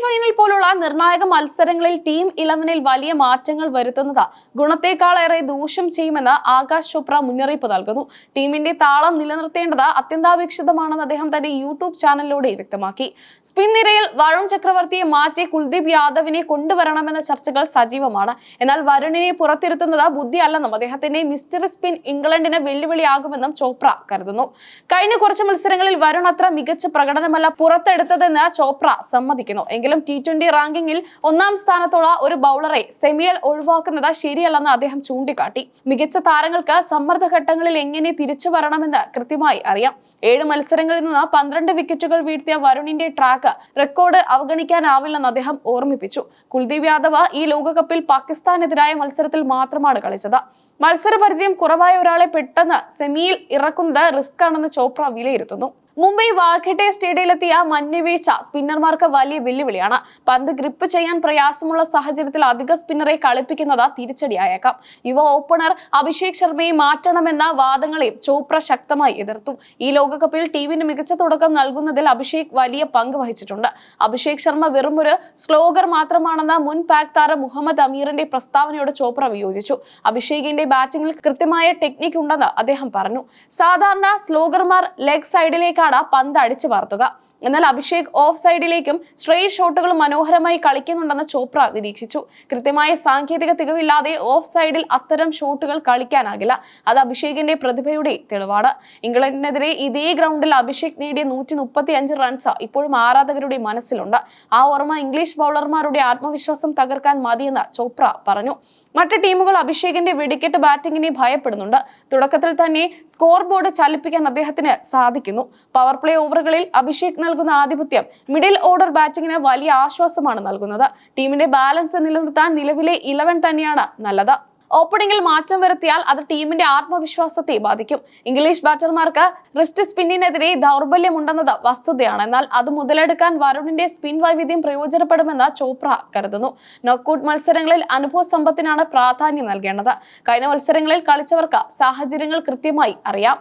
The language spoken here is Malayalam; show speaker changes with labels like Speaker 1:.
Speaker 1: ഫൈനൽ പോലുള്ള നിർണായക മത്സരങ്ങളിൽ ടീം 11-ൽ വലിയ മാറ്റങ്ങൾ വരുത്തുന്നത് ഗുണത്തേക്കാളേറെ ദൂഷ്യം ചെയ്യുമെന്ന് ആകാശ് ചോപ്ര മുന്നറിയിപ്പ് നൽകുന്നു. ടീമിന്റെ താളം നിലനിർത്തേണ്ടത് അത്യന്താപേക്ഷിതമാണെന്ന് അദ്ദേഹം തന്റെ യൂട്യൂബ് ചാനലിലൂടെ വ്യക്തമാക്കി. സ്പിൻ നിരയിൽ വരുൺ ചക്രവർത്തിയെ മാറ്റി കുൽദീപ് യാദവിനെ കൊണ്ടുവരണമെന്ന ചർച്ചകൾ സജീവമാണ്. എന്നാൽ വരുണിനെ പുറത്തിരുത്തുന്നത് ബുദ്ധിയല്ലെന്നും അദ്ദേഹത്തിന്റെ മിസ്റ്ററി സ്പിൻ ഇംഗ്ലണ്ടിന് വെല്ലുവിളിയാകുമെന്നും ചോപ്ര കരുതുന്നു. കഴിഞ്ഞ കുറച്ച് മത്സരങ്ങളിൽ വരുൺ അത്ര മികച്ച പ്രകടനമല്ല പുറത്തെടുത്തതെന്ന് ചോപ്ര സമ്മതിക്കുന്നു. എങ്കിലും T20 റാങ്കിങ്ങിൽ 1-ാം സ്ഥാനത്തുള്ള ഒരു ബൗളറെ സെമിയിൽ ഒഴിവാക്കുന്നത് ശരിയല്ലെന്ന് അദ്ദേഹം ചൂണ്ടിക്കാട്ടി. മികച്ച താരങ്ങൾക്ക് സമ്മർദ്ദ ഘട്ടങ്ങളിൽ എങ്ങനെ തിരിച്ചു വരണമെന്ന് കൃത്യമായി അറിയാം. 7 മത്സരങ്ങളിൽ നിന്ന് 12 വിക്കറ്റുകൾ വീഴ്ത്തിയ വരുണിന്റെ ട്രാക്ക് റെക്കോർഡ് അവഗണിക്കാനാവില്ലെന്ന് അദ്ദേഹം ഓർമ്മിപ്പിച്ചു. കുൽദീപ് യാദവ് ഈ ലോകകപ്പിൽ പാകിസ്ഥാനെതിരായ മത്സരത്തിൽ മാത്രമാണ് കളിച്ചത്. മത്സര പരിചയം കുറവായ ഒരാളെ പെട്ടെന്ന് സെമിയിൽ ഇറക്കുന്നത് റിസ്ക് ആണെന്ന് ചോപ്ര വിലയിരുത്തുന്നു. മുംബൈ വാഖെഡെ സ്റ്റേഡിയത്തിലെത്തിയ മഞ്ഞുവീഴ്ച സ്പിന്നർമാർക്ക് വലിയ വെല്ലുവിളിയാണ്. പന്ത് ഗ്രിപ്പ് ചെയ്യാൻ പ്രയാസമുള്ള സാഹചര്യത്തിൽ അധിക സ്പിന്നറെ കളിപ്പിക്കുന്നത് തിരിച്ചടിയായേക്കാം. യുവ ഓപ്പണർ അഭിഷേക് ശർമ്മയെ മാറ്റണമെന്ന വാദങ്ങളെയും ചോപ്ര ശക്തമായി എതിർത്തു. ഈ ലോകകപ്പിൽ ടീമിന് മികച്ച തുടക്കം നൽകുന്നതിൽ അഭിഷേക് വലിയ പങ്ക് വഹിച്ചിട്ടുണ്ട്. അഭിഷേക് ശർമ്മ വെറും ഒരു സ്ലോഗർ മാത്രമാണെന്ന മുൻ പാക് താരം മുഹമ്മദ് അമീറിന്റെ പ്രസ്താവനയോട് ചോപ്ര വിയോജിച്ചു. അഭിഷേകിന്റെ ബാറ്റിംഗിൽ കൃത്യമായ ടെക്നിക് ഉണ്ടെന്ന് അദ്ദേഹം പറഞ്ഞു. സാധാരണ സ്ലോഗർമാർ ലെഗ് സൈഡിലേക്ക് പന്ത് അടിച്ചു പറത്തുക, എന്നാൽ അഭിഷേക് ഓഫ് സൈഡിലേക്കും സ്ട്രെയിറ്റ് ഷോട്ടുകളും മനോഹരമായി കളിക്കുന്നുണ്ടെന്ന് ചോപ്ര നിരീക്ഷിച്ചു. കൃത്യമായ സാങ്കേതിക തികവില്ലാതെ ഓഫ് സൈഡിൽ അത്തരം ഷോട്ടുകൾ കളിക്കാനാകില്ല. അത് അഭിഷേകിന്റെ പ്രതിഭയുടെ തെളിവാണ്. ഇംഗ്ലണ്ടിനെതിരെ ഇതേ ഗ്രൗണ്ടിൽ അഭിഷേക് നേടിയ 135 റൺസ് ഇപ്പോഴും ആരാധകരുടെ മനസ്സിലുണ്ട്. ആ ഓർമ്മ ഇംഗ്ലീഷ് ബൗളർമാരുടെ ആത്മവിശ്വാസം തകർക്കാൻ മതിയെന്ന് ചോപ്ര പറഞ്ഞു. മറ്റ് ടീമുകൾ അഭിഷേകിന്റെ വെടിക്കെട്ട് ബാറ്റിംഗിനെ ഭയപ്പെടുന്നുണ്ട്. തുടക്കത്തിൽ തന്നെ സ്കോർ ബോർഡ് ചലിപ്പിക്കാൻ അദ്ദേഹത്തിന് സാധിക്കുന്നു. പവർ പ്ലേ ഓവറുകളിൽ അഭിഷേക് നൽകുന്ന ആധിപത്യം മിഡിൽ ഓർഡർ ബാറ്റിംഗിന് വലിയ ആശ്വാസമാണ് നൽകുന്നത്. ടീമിന്റെ ബാലൻസ് നിലനിർത്താൻ നിലവിലെ 11 തന്നെയാണ് നല്ലത്. ഓപ്പണിംഗിൽ മാറ്റം വരുത്തിയാൽ അത് ടീമിന്റെ ആത്മവിശ്വാസത്തെ ബാധിക്കും. ഇംഗ്ലീഷ് ബാറ്റർമാർക്ക് റിസ്റ്റ് സ്പിന്നിനെതിരെ ദൗർബല്യമുണ്ടെന്നത് വസ്തുതയാണ്. എന്നാൽ അത് മുതലെടുക്കാൻ വരുണിന്റെ സ്പിൻ വൈവിധ്യം പ്രയോജനപ്പെടുമെന്ന് ചോപ്ര കരുതുന്നു. നോക്കൌട്ട് മത്സരങ്ങളിൽ അനുഭവ സമ്പത്തിനാണ് പ്രാധാന്യം നൽകേണ്ടത്. കഴിഞ്ഞ മത്സരങ്ങളിൽ കളിച്ചവർക്ക് സാഹചര്യങ്ങൾ കൃത്യമായി അറിയാം.